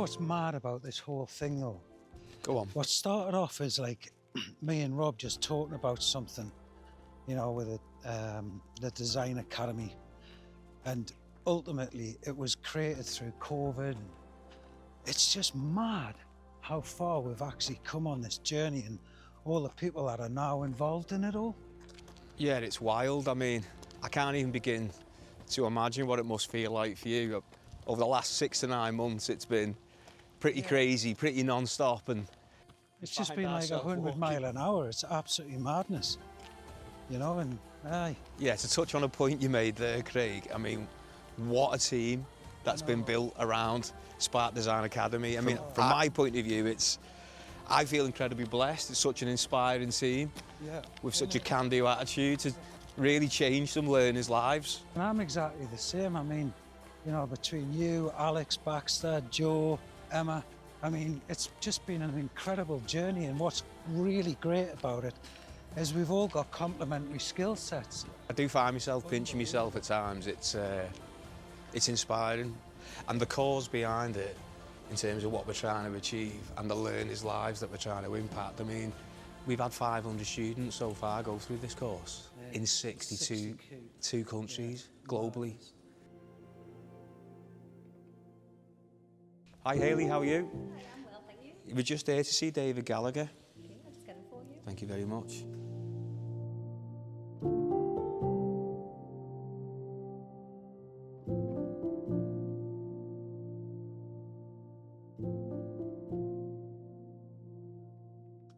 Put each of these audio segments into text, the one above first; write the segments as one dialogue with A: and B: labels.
A: what's mad about this whole thing though?
B: Go on.
A: What started off as like me and Rob just talking about something, you know, with the Design Academy, and ultimately it was created through COVID. It's just mad how far we've actually come on this journey and all the people that are now involved in it all.
B: Yeah, it's wild. I mean, I can't even begin to imagine what it must feel like for you. Over the last 6 to 9 months, it's been pretty crazy, pretty non-stop, and
A: it's just been like 100 mile an hour. It's absolutely madness, you know, and aye.
B: Yeah, to touch on a point you made there, Craig, I mean, what a team that's been built around Spark Design Academy. I mean, from my point of view, I feel incredibly blessed. It's such an inspiring team with such a can-do attitude to really change some learners' lives.
A: And I'm exactly the same. I mean, you know, between you, Alex, Baxter, Joe, Emma, I mean, it's just been an incredible journey, and what's really great about it is we've all got complementary skill sets.
B: I do find myself pinching myself at times. It's inspiring, and the cause behind it, in terms of what we're trying to achieve and the learners' lives that we're trying to impact. I mean, we've had 500 students so far go through this course in 62 countries globally. Hi Hayley, how are you?
C: Hi, I'm well, thank you.
B: We're just here to see David Gallagher.
C: Okay, I'll just get it for you.
B: Thank you very much.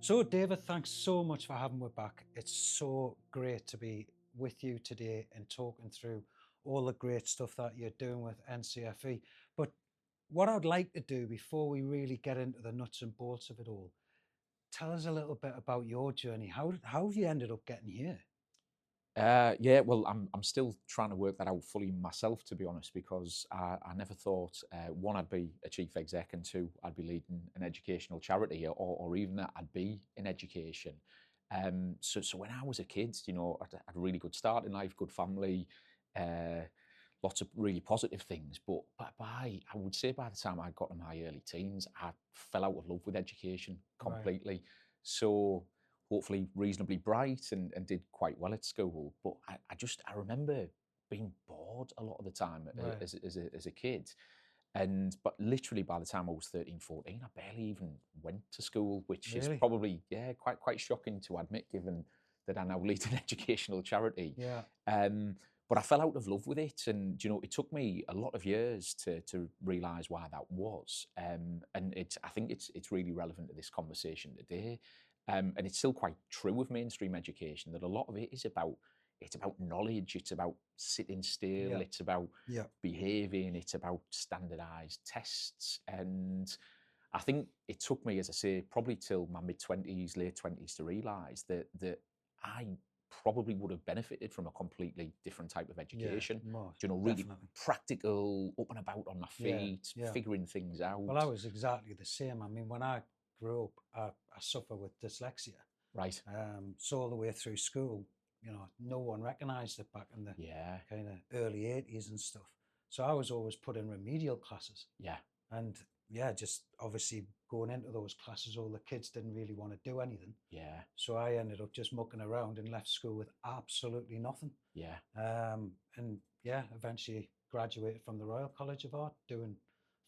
A: So David, thanks so much for having me back. It's so great to be with you today and talking through all the great stuff that you're doing with NCFE. But what I'd like to do before we really get into the nuts and bolts of it all, tell us a little bit about your journey. How have you ended up getting here?
D: Yeah, well, I'm still trying to work that out fully myself, to be honest, because I never thought, one, I'd be a chief exec, and two, I'd be leading an educational charity, or even that I'd be in education. So when I was a kid, you know, I had a really good start in life, good family, lots of really positive things. But I would say by the time I got to my early teens, I fell out of love with education completely. Right. So hopefully reasonably bright and did quite well at school. But I remember being bored a lot of the time as a kid. But literally by the time I was 13, 14, I barely even went to school, which is probably, quite shocking to admit, given that I now lead an educational charity.
A: Yeah.
D: But I fell out of love with it, and you know, it took me a lot of years to realise why that was. And I think it's really relevant to this conversation today. And it's still quite true of mainstream education that a lot of it is about knowledge, it's about sitting still, it's about behaving, it's about standardised tests. And I think it took me, as I say, probably till my mid-20s, late 20s to realise that I probably would have benefited from a completely different type of education. You know, really practical, up and about on my feet, figuring things out.
A: Well, I was exactly the same. I mean, when I grew up, I suffer with dyslexia.
D: Right.
A: So all the way through school, you know, no one recognised it back in the kind of early 80s and stuff. So I was always put in remedial classes.
D: Yeah.
A: And just obviously going into those classes, all the kids didn't really want to do anything.
D: Yeah.
A: So I ended up just mucking around and left school with absolutely nothing.
D: Yeah.
A: And eventually graduated from the Royal College of Art doing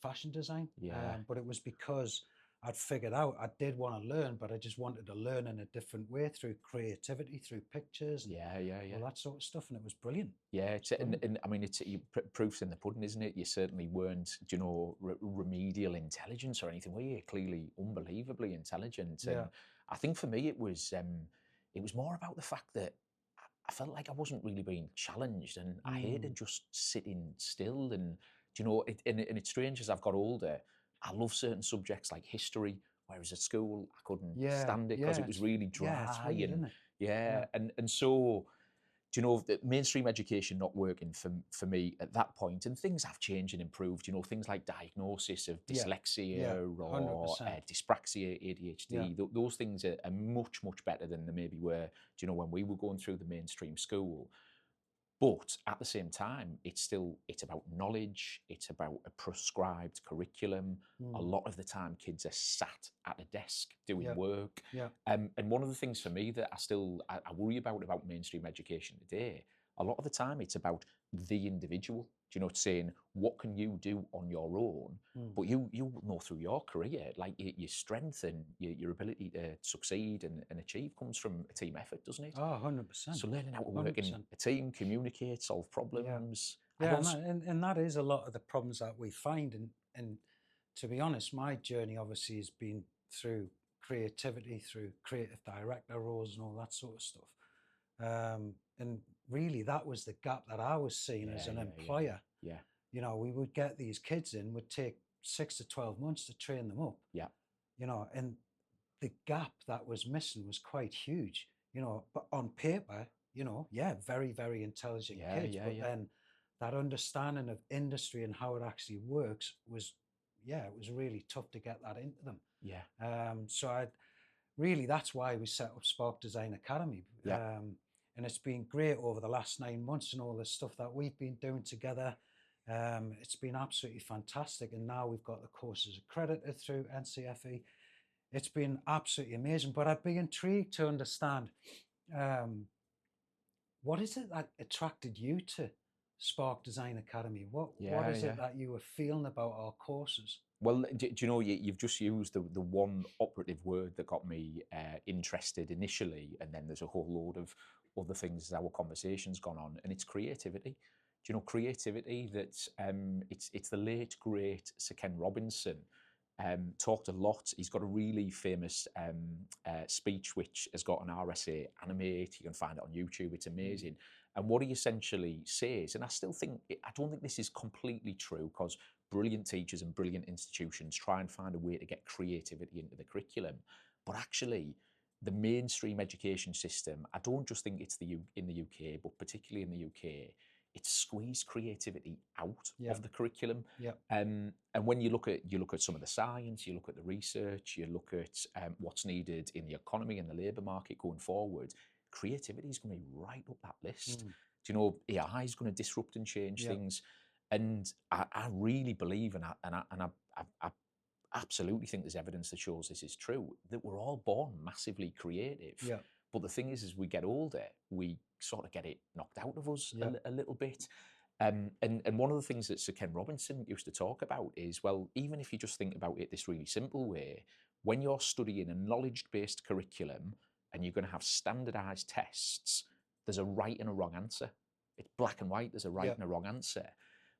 A: fashion design.
D: Yeah.
A: But it was because I'd figured out I did want to learn, but I just wanted to learn in a different way, through creativity, through pictures, and all that sort of stuff, and it was brilliant.
D: Yeah, and I mean, it's proof's in the pudding, isn't it? You certainly weren't, you know, remedial intelligence or anything, were you? Clearly, unbelievably intelligent. And I think for me, it was more about the fact that I felt like I wasn't really being challenged, and I hated just sitting still. And you know, and it's strange as I've got older, I love certain subjects like history, whereas at school I couldn't stand it because it was really dry.
A: It's weird, isn't it?
D: And so, do you know, the mainstream education not working for me at that point, and things have changed and improved. You know, things like diagnosis of dyslexia or dyspraxia, ADHD. Those things are much better than they maybe were. Do you know, when we were going through the mainstream school. But at the same time, it's about knowledge, it's about a prescribed curriculum. A lot of the time kids are sat at a desk doing
A: Yeah.
D: work.
A: Yeah.
D: And one of the things for me that I worry about mainstream education today, a lot of the time it's about the individual. Do you know, it's saying what can you do on your own? But you know through your career, like your strength and your ability to succeed and achieve comes from a team effort, doesn't it?
A: Oh, 100%.
D: So learning how to work in
A: 100%.
D: a team, communicate, solve
A: Yeah.
D: problems.
A: Yeah, and that is a lot of the problems that we find. And to be honest, my journey obviously has been through creativity, through creative director roles and all that sort of stuff. And really, that was the gap that I was seeing as an employer.
D: Yeah,
A: You know, we would get these kids in, would take 6 to 12 months to train them up.
D: yeah,
A: You know, and the gap that was missing was quite huge. You know, but on paper, you know, yeah, very, very intelligent
D: yeah,
A: kids,
D: yeah,
A: but
D: yeah,
A: then that understanding of industry and how it actually works was, yeah, it was really tough to get that into them.
D: yeah,
A: So I really, that's why we set up Spark Design Academy.
D: yeah.
A: And it's been great over the last 9 months and all the stuff that we've been doing together. It's been absolutely fantastic. And now we've got the courses accredited through NCFE. It's been absolutely amazing. But I'd be intrigued to understand, what is it that attracted you to Spark Design Academy? What
D: Yeah,
A: is
D: yeah.
A: it that you were feeling about our courses?
D: Well, do you know, you've just used the one operative word that got me interested initially, and then there's a whole load of other things as our conversation's gone on, and it's creativity. Do you know creativity? That it's the late great Sir Ken Robinson talked a lot. He's got a really famous speech which has got an RSA animate. You can find it on YouTube. It's amazing. And what he essentially says, and I still think I don't think this is completely true because brilliant teachers and brilliant institutions try and find a way to get creativity into the curriculum. But actually, the mainstream education system, I don't just think it's in the UK, but particularly in the UK, it's squeezed creativity out
A: Yeah.
D: of the curriculum.
A: Yeah.
D: And when you look at some of the science, you look at the research, you look at what's needed in the economy and the labour market going forward, creativity is going to be right up that list. Do you know AI is going to disrupt and change
A: Yeah.
D: things? And I really believe, and I absolutely think there's evidence that shows this is true, that we're all born massively creative.
A: Yeah.
D: But the thing is, as we get older, we sort of get it knocked out of us
A: Yeah.
D: a little bit. And one of the things that Sir Ken Robinson used to talk about is, well, even if you just think about it this really simple way, when you're studying a knowledge-based curriculum and you're going to have standardized tests, there's a right and a wrong answer. It's black and white, there's a right
A: Yeah.
D: and a wrong answer.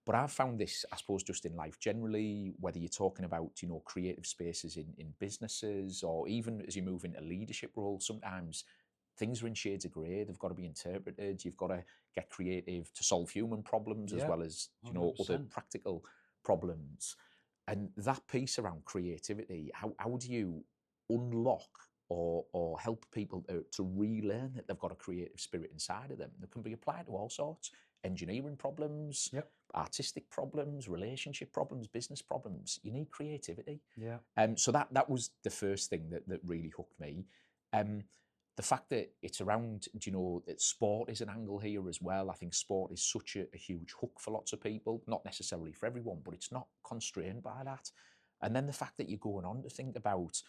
D: But I've found this, I suppose, just in life generally, whether you're talking about, you know, creative spaces in businesses or even as you move into leadership roles, sometimes things are in shades of grey. They've got to be interpreted. You've got to get creative to solve human problems as
A: Yeah.
D: well as, you know, other
A: 100%.
D: practical problems. And that piece around creativity, how do you unlock or help people to relearn that they've got a creative spirit inside of them that can be applied to all sorts, engineering problems,
A: Yep.
D: artistic problems, relationship problems, business problems. You need creativity.
A: Yeah.
D: So that was the first thing that really hooked me. The fact that it's around, you know, that sport is an angle here as well. I think sport is such a huge hook for lots of people, not necessarily for everyone, but it's not constrained by that. And then the fact that you're going on to think about,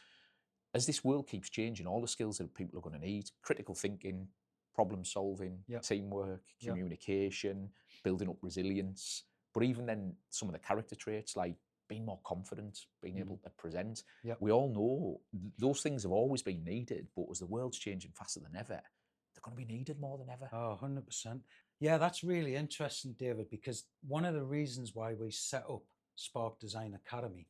D: as this world keeps changing, all the skills that people are going to need, critical thinking, problem solving,
A: Yep.
D: teamwork,
A: Yep.
D: communication, building up resilience, but even then some of the character traits like being more confident, being able to present.
A: Yep.
D: We all know those things have always been needed, but as the world's changing faster than ever, they're going to be needed more than ever.
A: Oh, 100%. Yeah, that's really interesting, David, because one of the reasons why we set up Spark Design Academy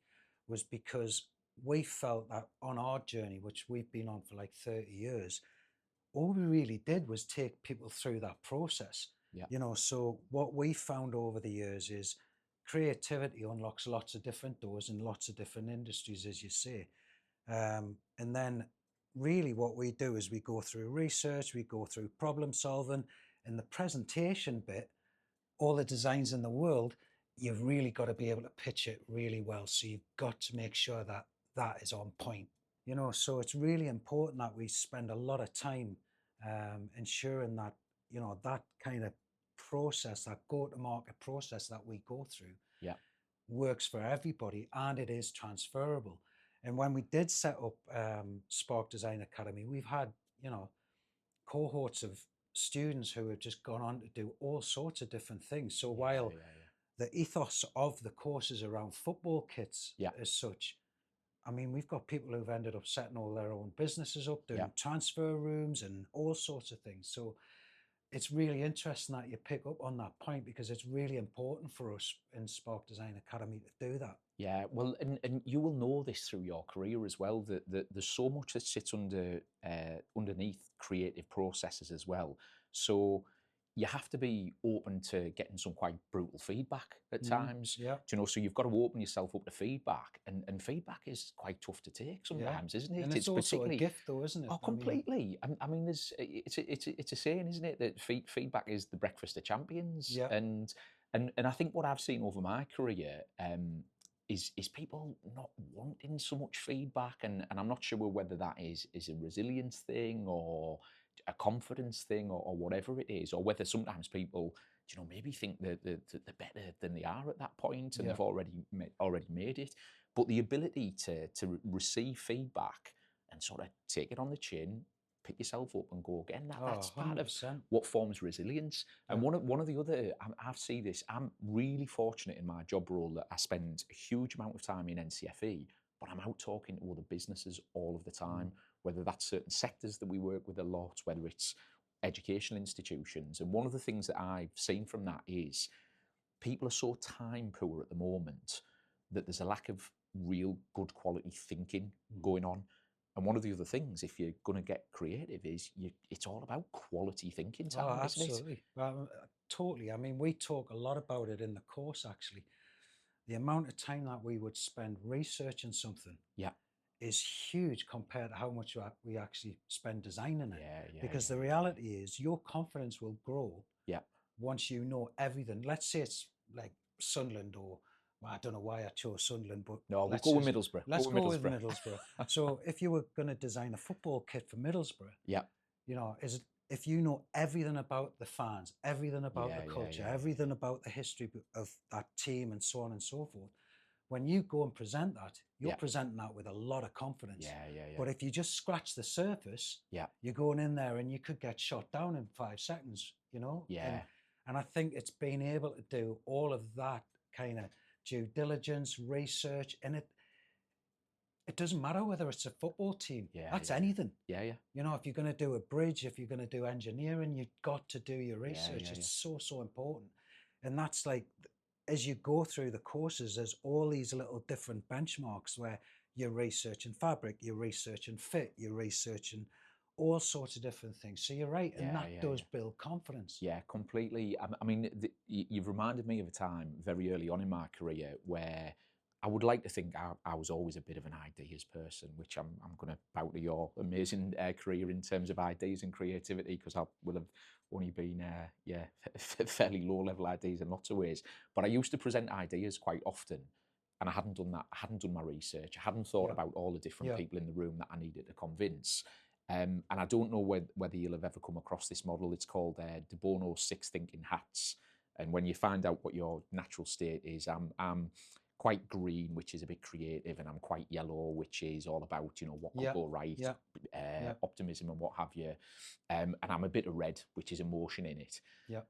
A: was because we felt that on our journey, which we've been on for like 30 years, all we really did was take people through that process.
D: Yeah.
A: You know, so what we found over the years is creativity unlocks lots of different doors in lots of different industries, as you say. And then really what we do is we go through research, we go through problem solving, and the presentation bit, all the designs in the world, you've really got to be able to pitch it really well. So you've got to make sure that that is on point. You know, so it's really important that we spend a lot of time ensuring that, you know, that kind of process, that go-to-market process that we go through,
D: Yeah.
A: works for everybody and it is transferable. And when we did set up Spark Design Academy, we've had, you know, cohorts of students who have just gone on to do all sorts of different things. So while the ethos of the course is around football kits
D: Yeah.
A: as such, I mean, we've got people who've ended up setting all their own businesses up, doing
D: Yeah.
A: transfer rooms and all sorts of things. So it's really interesting that you pick up on that point, because it's really important for us in Spark Design Academy to do that.
D: Yeah, well, and you will know this through your career as well, that there's so much that sits underneath creative processes as well. So you have to be open to getting some quite brutal feedback at times.
A: Yeah.
D: Do you know, so you've got to open yourself up to feedback, and feedback is quite tough to take sometimes, isn't it?
A: And it's also a gift, though, isn't it?
D: Oh, completely. I mean, it's a saying, isn't it, that feedback is the breakfast of champions.
A: Yeah.
D: And I think what I've seen over my career is people not wanting so much feedback, and I'm not sure whether that is a resilience thing or a confidence thing or whatever it is, or whether sometimes people, you know, maybe think that they're better than they are at that point and they've already made it. But the ability to receive feedback and sort of take it on the chin, pick yourself up and go again. That's part of
A: 100%.
D: what forms resilience. And one of the other, I see this, I'm really fortunate in my job role that I spend a huge amount of time in NCFE, but I'm out talking to other businesses all of the time, whether that's certain sectors that we work with a lot, whether it's educational institutions. And one of the things that I've seen from that is people are so time poor at the moment that there's a lack of real good quality thinking going on. And one of the other things, if you're going to get creative, is it's all about quality thinking time, isn't it?
A: Absolutely. Well, totally. I mean, we talk a lot about it in the course, actually. The amount of time that we would spend researching something is huge compared to how much we actually spend designing it. Because the reality is your confidence will grow once you know everything. Let's say it's like Sunderland, or well, I don't know why I chose Sunderland, but
D: no, we'll go with Middlesbrough.
A: Let's go with Middlesbrough. So if you were going to design a football kit for Middlesbrough, you know, if you know everything about the fans, everything about the culture, everything about the history of that team and so on and so forth, when you go and present that, you're presenting that with a lot of confidence. But if you just scratch the surface, you're going in there and you could get shot down in 5 seconds, you know? And I think it's being able to do all of that kind of due diligence, research, and it doesn't matter whether it's a football team. That's anything. You know, if you're going to do a bridge, if you're going to do engineering, you've got to do your research. It's so important. And that's like, as you go through the courses, there's all these little different benchmarks where you're researching fabric, you're researching fit, you're researching all sorts of different things. So you're right, and that does build confidence.
D: Yeah, completely. I mean, you've reminded me of a time very early on in my career where I would like to think I was always a bit of an ideas person, which I'm going to bow to your amazing career in terms of ideas and creativity, because I will have only been, fairly low-level ideas in lots of ways. But I used to present ideas quite often, and I hadn't done that. I hadn't done my research. I hadn't thought about all the different people in the room that I needed to convince. And I don't know whether you'll have ever come across this model. It's called De Bono's 6 Thinking Hats. And when you find out what your natural state is, I'm quite green, which is a bit creative, and I'm quite yellow, which is all about, you know, what could go right, optimism and what have you. And I'm a bit of red, which is emotion in it.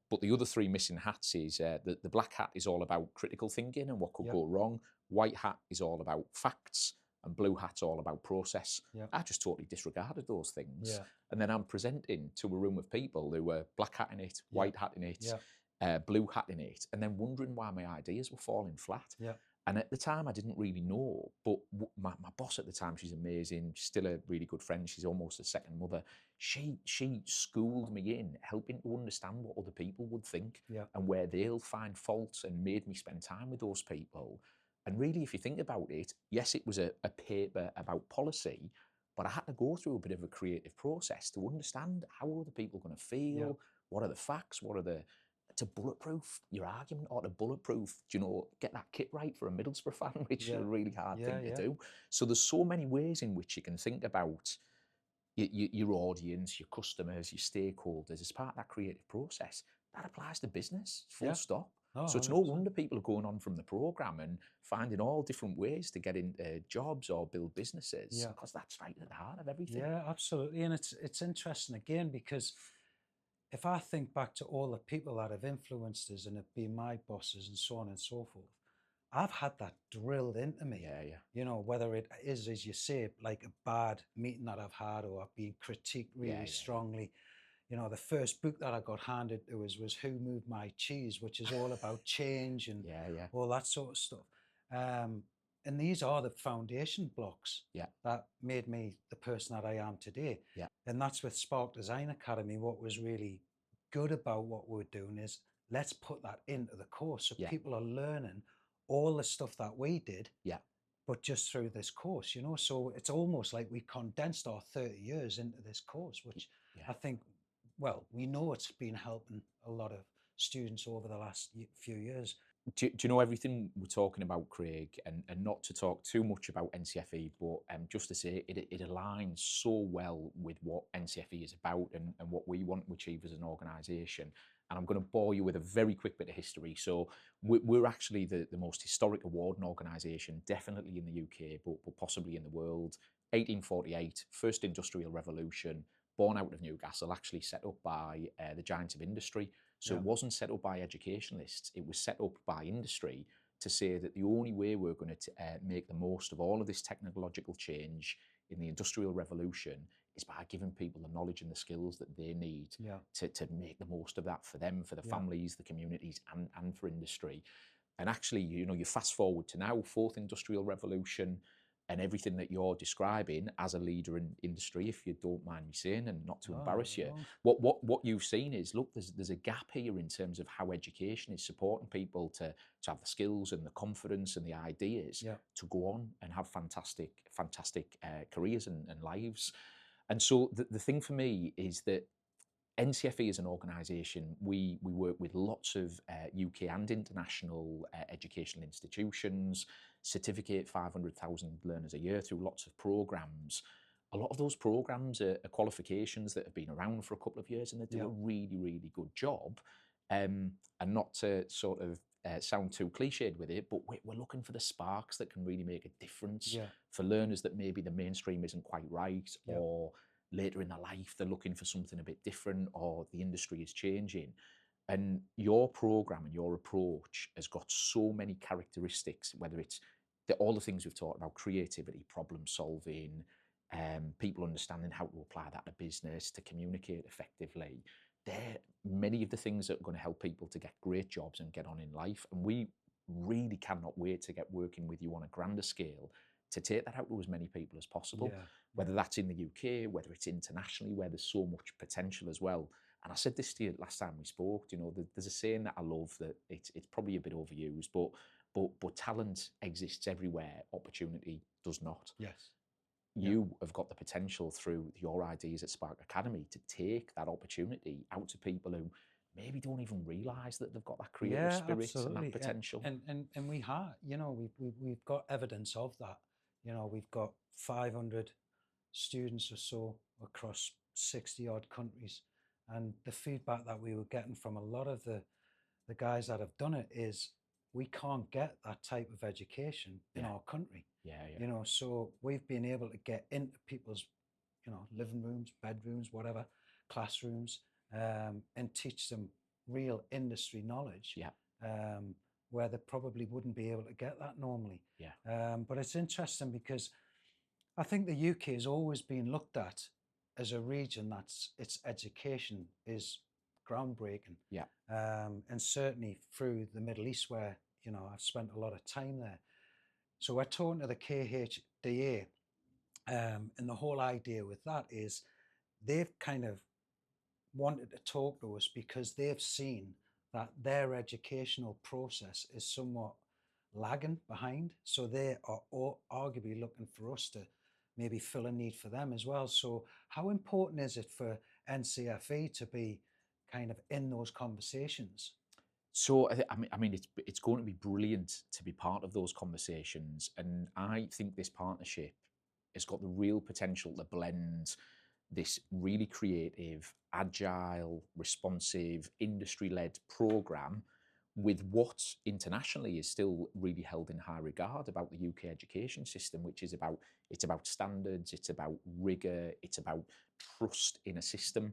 D: But the other 3 missing hats is the black hat is all about critical thinking and what could go wrong. White hat is all about facts, and blue hat's all about process. I just totally disregarded those things. And then I'm presenting to a room of people who were black hat in it, white hat in it, blue hat in it, and then wondering why my ideas were falling flat. And at the time, I didn't really know, but my boss at the time, she's amazing. She's still a really good friend. She's almost a second mother. She schooled me in helping to understand what other people would think and where they'll find faults, and made me spend time with those people. And really, if you think about it, yes, it was a paper about policy, but I had to go through a bit of a creative process to understand how are the people going to feel, what are the facts, to bulletproof your argument, or to bulletproof, you know, get that kit right for a Middlesbrough fan, which is a really hard thing to do. So there's so many ways in which you can think about your audience, your customers, your stakeholders as part of that creative process. that applies to business, full
A: Yeah.
D: stop.
A: Oh,
D: So it's no
A: 100%.
D: wonder people are going on from the program and finding all different ways to get into jobs or build businesses,
A: Yeah.
D: because that's right at the heart of everything.
A: Yeah, absolutely. And it's interesting again because if I think back to all the people that have influenced us and have been my bosses and so on and so forth, I've had that drilled into me.
D: Yeah, yeah,
A: You know, whether it is, as you say, like a bad meeting that I've had or I've been critiqued
D: yeah,
A: really
D: yeah,
A: strongly. You know, the first book that I got handed to us was Who Moved My Cheese, which is all about change and
D: yeah, yeah,
A: all that sort of stuff. Um, and these are the foundation blocks
D: yeah,
A: that made me the person that I am today.
D: yeah,
A: And that's with Spark Design Academy. What was really good about what we're doing is let's put that into the course so
D: yeah,
A: people are learning all the stuff that we did,
D: yeah,
A: but just through this course, you know. So it's almost like we condensed our 30 years into this course, which
D: yeah.
A: I think, well, we know it's been helping a lot of students over the last few years.
D: Do you know everything we're talking about, Craig? And not to talk too much about NCFE, but just to say it aligns so well with what NCFE is about and what we want to achieve as an organisation. And I'm going to bore you with a very quick bit of history. So we're actually the most historic awarding organisation, definitely in the UK, but possibly in the world. 1848, first industrial revolution, born out of Newcastle, actually set up by the giants of industry. So
A: Yeah,
D: it wasn't set up by educationalists, it was set up by industry to say that the only way we're going to make the most of all of this technological change in the Industrial Revolution is by giving people the knowledge and the skills that they need
A: yeah,
D: to make the most of that for them, for the
A: yeah,
D: families, the communities, and for industry. And actually, you know, you fast forward to now, fourth industrial revolution, and everything that you're describing as a leader in industry, if you don't mind me saying, and not to
A: no, not
D: embarrass
A: at
D: you,
A: all.
D: what you've seen is, look, there's a gap here in terms of how education is supporting people to have the skills and the confidence and the ideas
A: Yeah,
D: to go on and have fantastic careers and lives. And so the thing for me is that NCFE as an organisation, we work with lots of UK and international educational institutions, certificate 500,000 learners a year through lots of programmes. A lot of those programmes are qualifications that have been around for a couple of years and they do
A: yeah,
D: a really, really good job. And not to sort of sound too cliched with it, but we're looking for the sparks that can really make a difference
A: yeah,
D: for learners that maybe the mainstream isn't quite right,
A: yeah,
D: or later in their life they're looking for something a bit different, or the industry is changing. And your program and your approach has got so many characteristics, whether it's all the things we've talked about: creativity, problem solving, people understanding how to apply that to business, to communicate effectively. They're many of the things that are going to help people to get great jobs and get on in life. And we really cannot wait to get working with you on a grander scale to take that out to as many people as possible,
A: yeah,
D: whether
A: yeah,
D: that's in the UK, whether it's internationally, where there's so much potential as well. And I said this to you last time we spoke, you know, there's a saying that I love that it's probably a bit overused, but talent exists everywhere, opportunity does not.
A: yes, yeah,
D: You have got the potential through your ideas at Spark Academy to take that opportunity out to people who maybe don't even realise that they've got that creative
A: yeah,
D: spirit and that
A: absolutely.
D: potential.
A: And we have, you know, we've got evidence of that. You know, we've got 500 students or so across 60 odd countries. And the feedback that we were getting from a lot of the guys that have done it is we can't get that type of education in
D: Yeah,
A: our country.
D: yeah, yeah,
A: You know, so we've been able to get into people's, you know, living rooms, bedrooms, whatever, classrooms, and teach them real industry knowledge,
D: yeah,
A: um, where they probably wouldn't be able to get that normally.
D: yeah,
A: But it's interesting because I think the UK has always been looked at as a region that's its education is groundbreaking,
D: yeah,
A: and certainly through the Middle East, where you know I've spent a lot of time there. So we're talking to the KHDA, and the whole idea with that is they've kind of wanted to talk to us because they've seen that their educational process is somewhat lagging behind. So they are arguably looking for us to maybe fill a need for them as well. So, how important is it for NCFE to be kind of in those conversations?
D: So I mean, it's going to be brilliant to be part of those conversations, and I think this partnership has got the real potential to blend this really creative, agile, responsive, industry-led program with what internationally is still really held in high regard about the UK education system, which is about it's about standards, it's about rigor, it's about trust in a system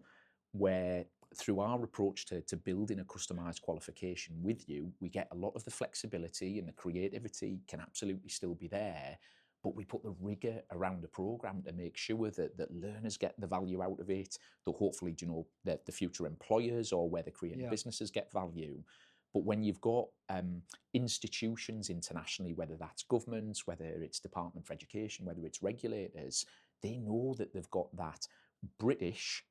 D: where through our approach to building a customized qualification with you, we get a lot of the flexibility and the creativity can absolutely still be there, but we put the rigor around the program to make sure that learners get the value out of it, that hopefully, you know, that the future employers or where the creative
A: Yeah.
D: businesses get value. But when you've got institutions internationally, whether that's governments, whether it's Department for Education, whether it's regulators, they know that they've got that British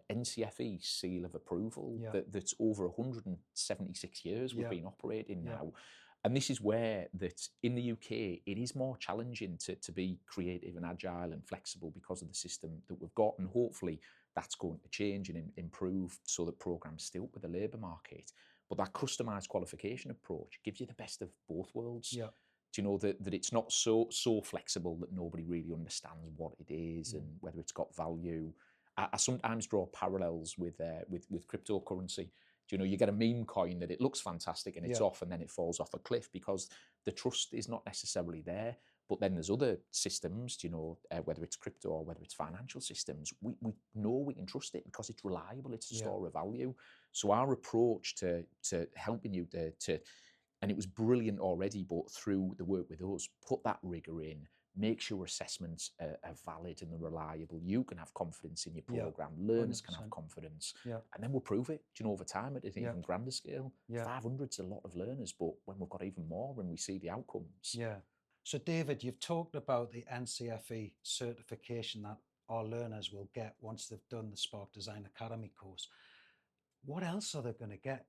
D: NCFE seal of approval
A: Yeah.
D: that's over 176 years we've
A: Yeah.
D: been operating
A: Yeah.
D: now. And this is where that in the UK, it is more challenging to be creative and agile and flexible because of the system that we've got. And hopefully that's going to change and improve so that programs still with the labour market. But that customised qualification approach gives you the best of both worlds.
A: Yeah.
D: Do you know that it's not so flexible that nobody really understands what it is and whether it's got value. I sometimes draw parallels with cryptocurrency. Do you know, you get a meme coin that it looks fantastic and it's
A: Yeah.
D: off and then it falls off a cliff because the trust is not necessarily there. But then there's other systems, you know, whether it's crypto or whether it's financial systems, we know we can trust it because it's reliable, it's a
A: Yeah.
D: store of value. So our approach to helping you to and it was brilliant already, but through the work with us, put that rigor in, make sure assessments are valid and they're reliable. You can have confidence in your
A: Yeah.
D: program, learners can
A: 100%.
D: have confidence,
A: Yeah.
D: and then we'll prove it. Do you know, over time at an
A: Yeah.
D: even grander scale,
A: Yeah.
D: 500's a lot of learners, but when we've got even more, when we see the outcomes,
A: Yeah. So, David, you've talked about the NCFE certification that our learners will get once they've done the Spark Design Academy course. What else are they going to get?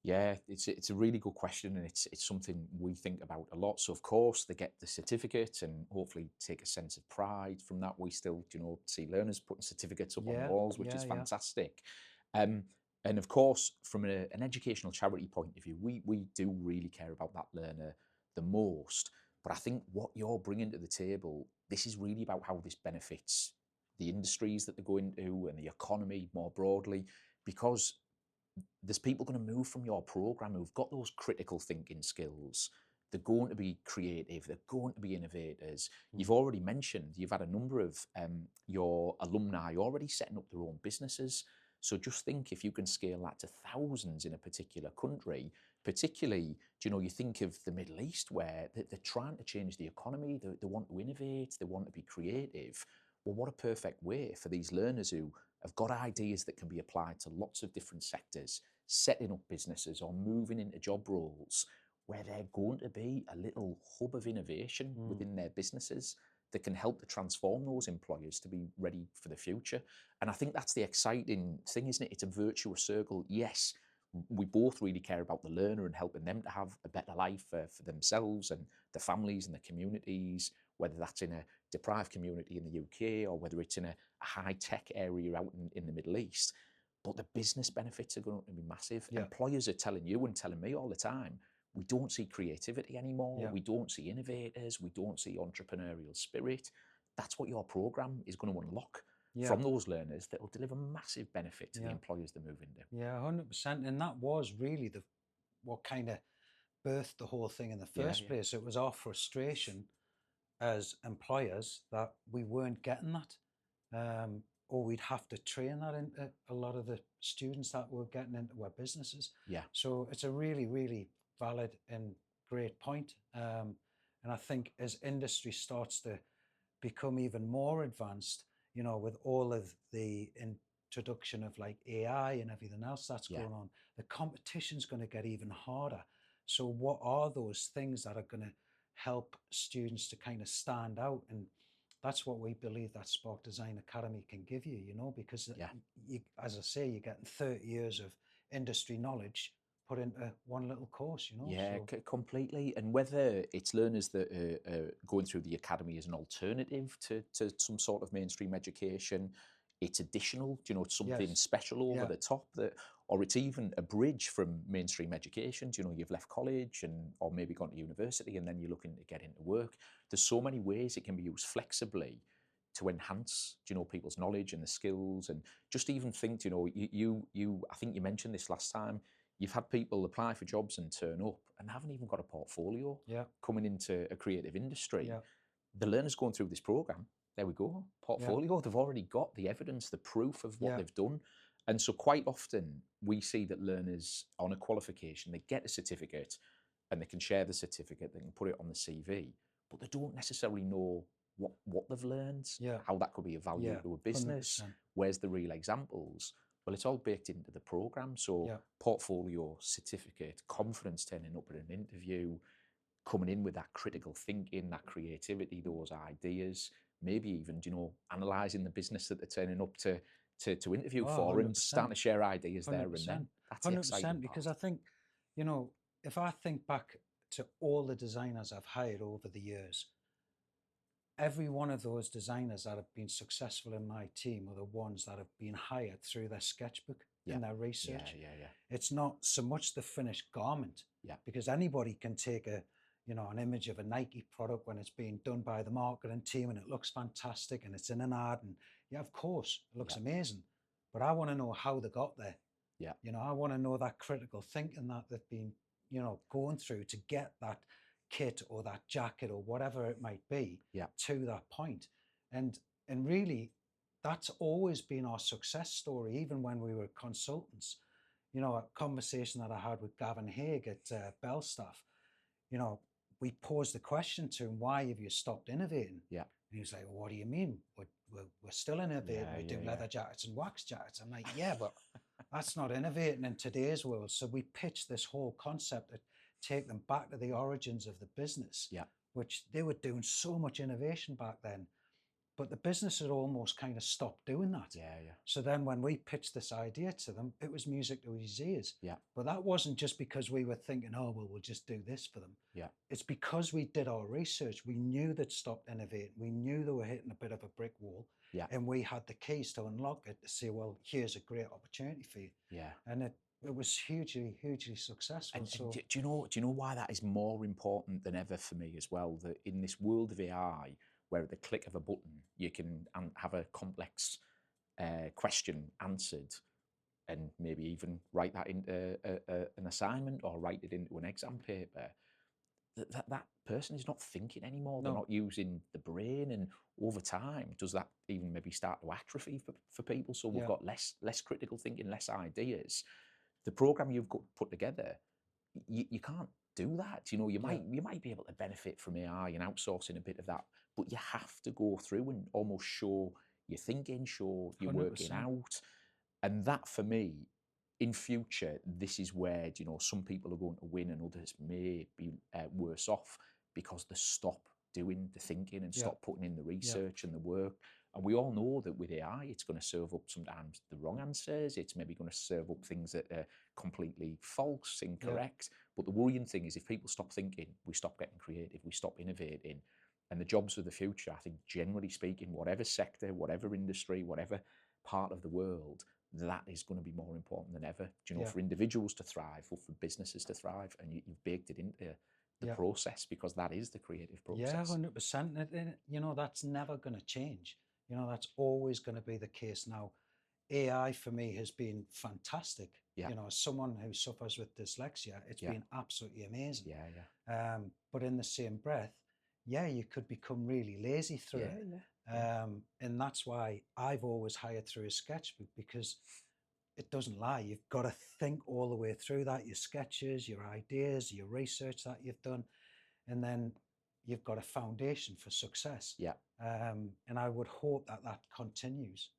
D: yeah, it's a really good question, and it's something we think about a lot. So of course they get the certificate, and hopefully take a sense of pride from that. We still, you know, see learners putting certificates up on
A: Yeah.
D: walls, which
A: Yeah.
D: is
A: Yeah.
D: fantastic. Um, and of course, from an educational charity point of view, we do really care about that learner the most. But I think what you're bringing to the table, this is really about how this benefits the industries that they're going to and the economy more broadly, because there's people going to move from your program who've got those critical thinking skills. They're going to be creative. They're going to be innovators. You've already mentioned you've had a number of your alumni already setting up their own businesses. So just think if you can scale that to thousands in a particular country, particularly, do you know, you think of the Middle East where they're trying to change the economy, they want to innovate, they want to be creative. Well, what a perfect way for these learners who have got ideas that can be applied to lots of different sectors, setting up businesses or moving into job roles where they're going to be a little hub of innovation within their businesses that can help to transform those employers to be ready for the future. And I think that's the exciting thing, isn't it? It's a virtuous circle. Yes, we both really care about the learner and helping them to have a better life for themselves and their families and their communities, whether that's in a deprived community in the UK or whether it's in a high-tech area out in the Middle East. But the business benefits are going to be massive.
A: Yeah.
D: Employers are telling you and telling me all the time, we don't see creativity anymore.
A: Yeah.
D: We don't see innovators. We don't see entrepreneurial spirit. That's what your program is going to unlock
A: Yeah.
D: from those learners that will deliver massive benefit to the
A: Yeah.
D: employers they move into.
A: Yeah, 100%. And that was really what kind of birthed the whole thing in the
D: Yeah,
A: first
D: yeah.
A: place. It was our frustration as employers that we weren't getting that. Or we'd have to train that into a lot of the students that were getting into our businesses.
D: Yeah.
A: So it's a really, really valid and great point. And I think as industry starts to become even more advanced, you know, with all of the introduction of like AI and everything else that's
D: Yeah.
A: going on, the competition's going to get even harder. So what are those things that are going to help students to kind of stand out? And that's what we believe that Spark Design Academy can give you, you know, because
D: Yeah.
A: you, as I say, you're getting 30 years of industry knowledge put into one little course, you know.
D: Yeah,
A: So,
D: completely. And whether it's learners that are going through the academy as an alternative to some sort of mainstream education, it's additional, you know, it's something
A: yes.
D: special over
A: Yeah.
D: the top, that, or it's even a bridge from mainstream education. You know, you've left college and or maybe gone to university and then you're looking to get into work. There's so many ways it can be used flexibly to enhance, people's knowledge and the skills, and just even think, I think you mentioned this last time. You've had people apply for jobs and turn up and haven't even got a portfolio
A: Yeah.
D: coming into a creative industry.
A: Yeah.
D: The learners going through this program, there we go, portfolio. They've already got the evidence, the proof of what they've done. And so quite often we see that learners on a qualification, they get a certificate and they can share the certificate, they can put it on the CV, but they don't necessarily know what they've learned, how that could be of value to a business,
A: 100%.
D: where's the real examples. Well, it's all baked into the program. So portfolio, certificate, confidence turning up at an interview, coming in with that critical thinking, that creativity, those ideas, maybe even, analysing the business that they're turning up to interview for,
A: 100%.
D: and starting to share ideas
A: 100%.
D: there and then. That's the
A: 100%,
D: exciting
A: because
D: part.
A: I think, if I think back to all the designers I've hired over the years, every one of those designers that have been successful in my team are the ones that have been hired through their sketchbook and their research. It's not so much the finished garment, because anybody can take an image of a Nike product when it's being done by the marketing team and it looks fantastic and it's in an ad, and of course it looks amazing, but I want to know how they got there. I want to know that critical thinking that they've been going through to get that kit or that jacket or whatever it might be to that point. And really, that's always been our success story, even when we were consultants. A conversation that I had with Gavin Haig at Belstaff, we posed the question to him, why have you stopped innovating? And he was like, well, what do you mean? We're still innovating. We do leather jackets and wax jackets. I'm like, yeah, but that's not innovating in today's world. So we pitched this whole concept that take them back to the origins of the business, which they were doing so much innovation back then, but the business had almost kind of stopped doing that. So then when we pitched this idea to them, it was music to his ears. But that wasn't just because we were thinking, oh, well, we'll just do this for them. It's because we did our research. We knew they'd stopped innovating. We knew they were hitting a bit of a brick wall. And we had the keys to unlock it, to say, well, here's a great opportunity for you. And it was hugely, hugely successful.
D: And
A: So
D: do you know why that is more important than ever for me as well? That in this world of AI, where at the click of a button you can have a complex question answered, and maybe even write that into an assignment or write it into an exam paper, that person is not thinking anymore. They're not using the brain, and over time, does that even maybe start to atrophy for people? So we've got less critical thinking, less ideas. The program you've got put together, you can't do that. You might be able to benefit from AI and outsourcing a bit of that, but you have to go through and almost show your thinking, show your working
A: 100%.
D: out. And that, for me, in future, this is where some people are going to win and others may be worse off, because they stop doing the thinking and stop putting in the research and the work. And we all know that with AI, it's going to serve up sometimes the wrong answers. It's maybe going to serve up things that are completely false, incorrect. But the worrying thing is, if people stop thinking, we stop getting creative, we stop innovating. And the jobs of the future, I think, generally speaking, whatever sector, whatever industry, whatever part of the world, that is going to be more important than ever. For individuals to thrive, or for businesses to thrive, and you've baked it into the process, because that is the creative process.
A: 100%. And that's never going to change. That's always going to be the case. Now, AI for me has been fantastic. As someone who suffers with dyslexia, it's been absolutely amazing. But in the same breath, you could become really lazy through it. And that's why I've always hired through a sketchbook, because it doesn't lie. You've got to think all the way through that, your sketches, your ideas, your research that you've done, and then you've got a foundation for success. And I would hope that that continues.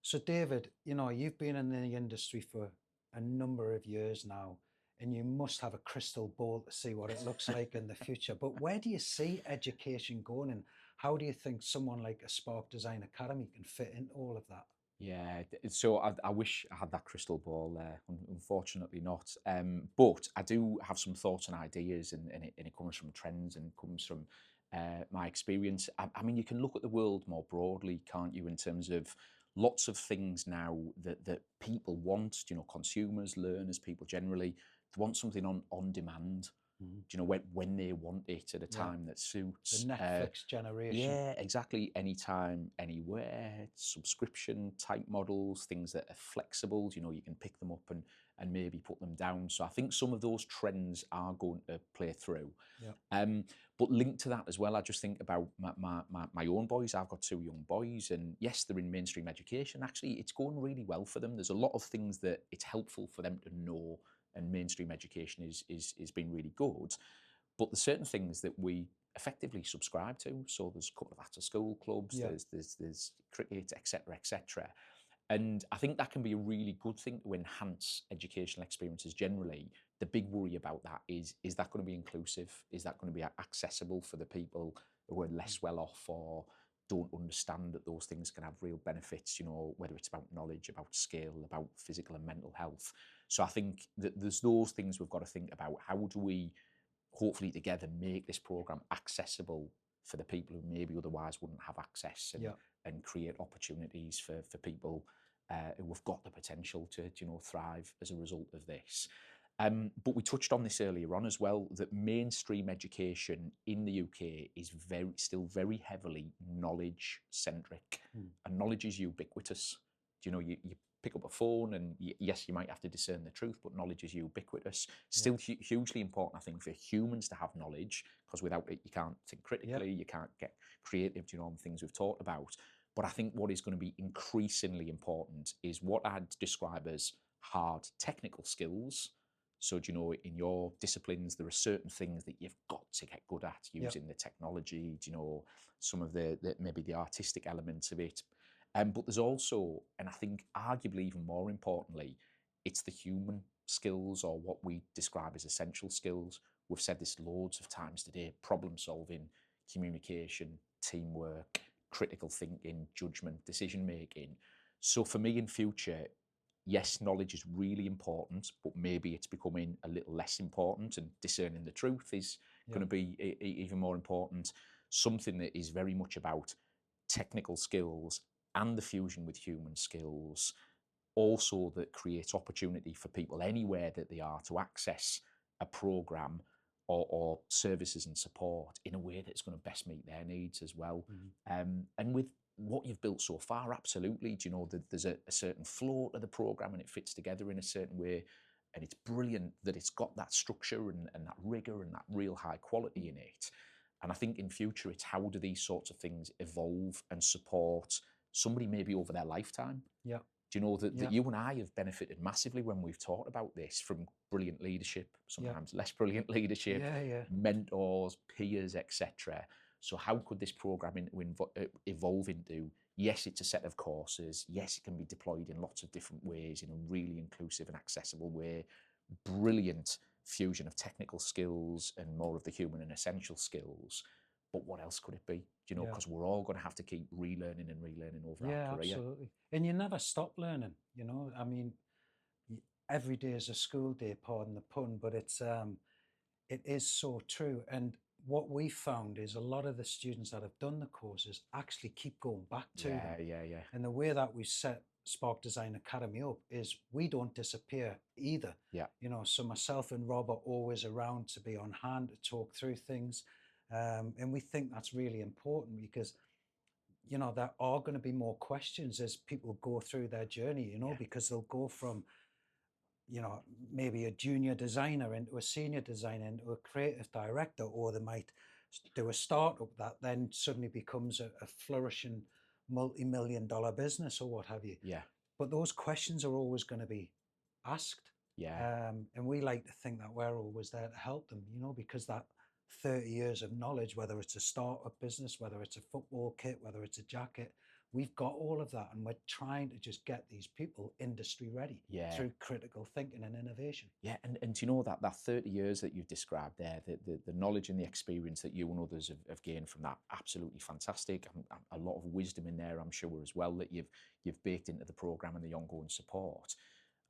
A: So David, you've been in the industry for a number of years now, and you must have a crystal ball to see what it looks like in the future. But where do you see education going, and how do you think someone like a Spark Design Academy can fit into all of that?
D: So I wish I had that crystal ball. Unfortunately not. But I do have some thoughts and ideas, and it comes from trends and comes from my experience. I mean, you can look at the world more broadly, can't you, in terms of lots of things now that people want, consumers, learners, people generally, they want something on demand. Do you know, when they want it at a time that suits.
A: The Netflix generation.
D: Yeah, exactly. Anytime, anywhere, subscription type models, things that are flexible. You know, you can pick them up and maybe put them down. So I think some of those trends are going to play through.
A: Yeah.
D: But linked to that as well, I just think about my own boys. I've got 2 young boys, and yes, they're in mainstream education. Actually, it's going really well for them. There's a lot of things that it's helpful for them to know, and mainstream education is been really good. But there's certain things that we effectively subscribe to. So there's a couple of after school clubs,
A: Yeah.
D: there's cricket, etc., etc. And I think that can be a really good thing to enhance educational experiences generally. The big worry about that is that going to be inclusive? Is that going to be accessible for the people who are less well off or don't understand that those things can have real benefits, you know, whether it's about knowledge, about skill, about physical and mental health. So I think that there's those things we've got to think about. How do we hopefully together make this program accessible for the people who maybe otherwise wouldn't have access, and create opportunities for people who have got the potential to you know, thrive as a result of this. But we touched on this earlier on as well, that mainstream education in the UK is still very heavily knowledge centric, and knowledge is ubiquitous. You know, you pick up a phone and yes, you might have to discern the truth, but knowledge is ubiquitous. Still hugely important, I think, for humans to have knowledge, because without it, you can't think critically, you can't get creative, you know, on things we've talked about. But I think what is going to be increasingly important is what I'd describe as hard technical skills. So, do you know, in your disciplines, there are certain things that you've got to get good at using the technology, do you know, some of the maybe the artistic elements of it. But there's also, and I think arguably even more importantly, it's the human skills, or what we describe as essential skills. We've said this loads of times today: problem solving, communication, teamwork, critical thinking, judgment, decision making. So for me in future, yes, knowledge is really important, but maybe it's becoming a little less important, and discerning the truth is going to be even more important. Something that is very much about technical skills and the fusion with human skills, also that creates opportunity for people anywhere that they are to access a program or services and support in a way that's going to best meet their needs as well. And with what you've built so far, absolutely, do you know that there's a certain flow to the program and it fits together in a certain way, and it's brilliant that it's got that structure and that rigor and that real high quality in it. And I think in future, it's how do these sorts of things evolve and support somebody maybe over their lifetime.
A: Yeah.
D: Do you know that you and I have benefited massively when we've talked about this from brilliant leadership, sometimes less brilliant leadership, mentors, peers, etc. So how could this program evolve into, yes, it's a set of courses, yes, it can be deployed in lots of different ways in a really inclusive and accessible way, brilliant fusion of technical skills and more of the human and essential skills. But what else could it be? You know, because we're all going to have to keep relearning and relearning over our career.
A: Absolutely. And you never stop learning, you know. I mean, every day is a school day, pardon the pun, but it is so true. And what we found is a lot of the students that have done the courses actually keep going back to them. And the way that we set Spark Design Academy up is we don't disappear either. You know, so myself and Rob are always around to be on hand to talk through things. And we think that's really important because, you know, there are going to be more questions as people go through their journey, you know, because they'll go from, you know, maybe a junior designer into a senior designer into a creative director, or they might do a startup that then suddenly becomes a flourishing multi-million-dollar business or what have you. But those questions are always going to be asked. And we like to think that we're always there to help them, you know, because that 30 years of knowledge, whether it's a startup business, whether it's a football kit, whether it's a jacket, we've got all of that, and we're trying to just get these people industry ready through critical thinking and innovation.
D: And you know that 30 years that you've described there, the knowledge and the experience that you and others have gained from that, absolutely fantastic. A lot of wisdom in there, I'm sure, as well, that you've baked into the program and the ongoing support.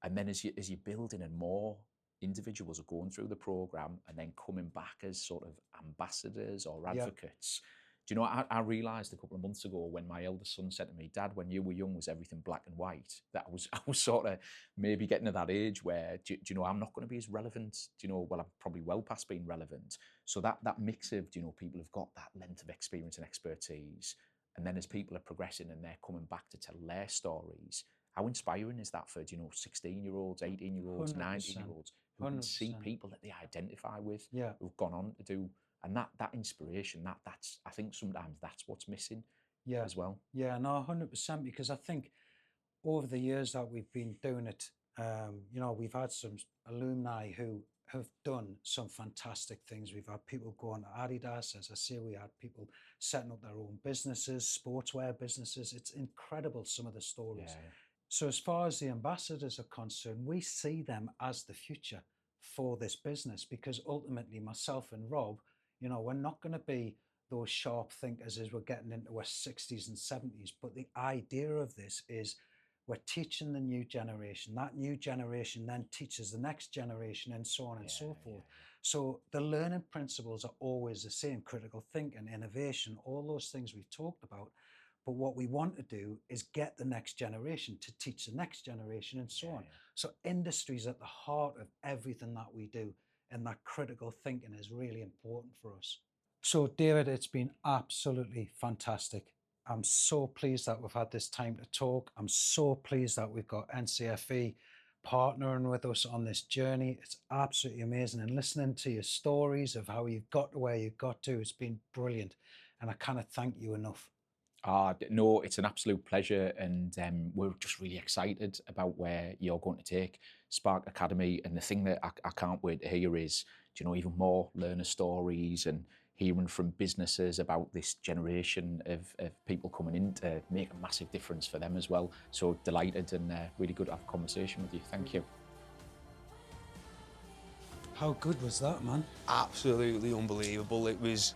D: And then as you build in and more individuals are going through the program and then coming back as sort of ambassadors or advocates, Do you know, I realised a couple of months ago when my eldest son said to me, Dad, when you were young, was everything black and white? That I was sort of maybe getting to that age where, do you know, I'm not going to be as relevant. Do you know, well, I'm probably well past being relevant. So that mix of, do you know, people have got that length of experience and expertise. And then as people are progressing and they're coming back to tell their stories, how inspiring is that for, do you know, 16-year-olds, 18-year-olds, 19-year-olds who can see
A: 100%.
D: people that they identify with,
A: Yeah.
D: who've gone on to do, and that inspiration, that's I think sometimes that's what's missing
A: Yeah.
D: as well.
A: Yeah, no, 100%. Because I think over the years that we've been doing it, you know, we've had some alumni who have done some fantastic things. We've had people going to Adidas, as I say, we had people setting up their own businesses, sportswear businesses. It's incredible, some of the stories.
D: Yeah.
A: So as far as the ambassadors are concerned, we see them as the future for this business, because ultimately myself and Rob, you know, we're not going to be those sharp thinkers as we're getting into our 60s and 70s. But the idea of this is we're teaching the new generation. That new generation then teaches the next generation, and so on and so forth. So the learning principles are always the same: critical thinking, innovation, all those things we've talked about. But what we want to do is get the next generation to teach the next generation, and so on. So industry is at the heart of everything that we do, and that critical thinking is really important for us. So David, it's been absolutely fantastic. I'm so pleased that we've had this time to talk. I'm so pleased that we've got NCFE partnering with us on this journey. It's absolutely amazing. And listening to your stories of how you've got to where you've got to, it's been brilliant. And I cannot thank you enough.
D: No, it's an absolute pleasure, and we're just really excited about where you're going to take Spark Academy. And the thing that I can't wait to hear is, do you know, even more learner stories and hearing from businesses about this generation of people coming in to make a massive difference for them as well. So delighted, and really good to have a conversation with you. Thank you.
A: How good was that, man?
B: Absolutely unbelievable. It was.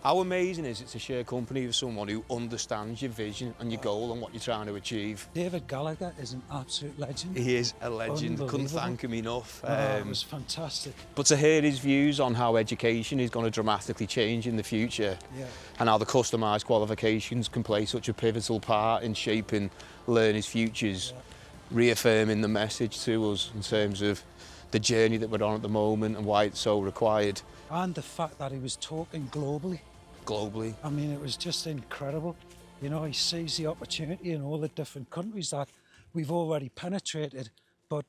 B: How amazing is it to share company with someone who understands your vision and your goal and what you're trying to achieve?
A: David Gallagher is an absolute legend.
B: He is a legend. Couldn't
A: Unbelievable.
B: thank him enough.
A: It was fantastic.
B: But to hear his views on how education is going to dramatically change in the future,
A: Yeah.
B: and how the customised qualifications can play such a pivotal part in shaping learners' futures, reaffirming the message to us in terms of the journey that we're on at the moment and why it's so required.
A: And the fact that he was talking globally. I mean, it was just incredible. You know, he sees the opportunity in all the different countries that we've already penetrated, but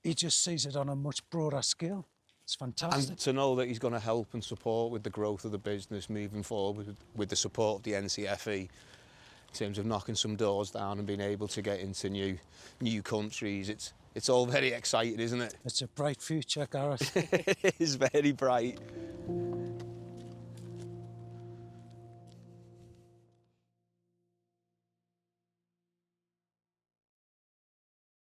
A: he just sees it on a much broader scale. It's fantastic.
B: And to know that he's going to help and support with the growth of the business moving forward with the support of the NCFE in terms of knocking some doors down and being able to get into new countries. It's all very exciting, isn't it?
A: It's a bright future, Gareth.
B: It is very bright.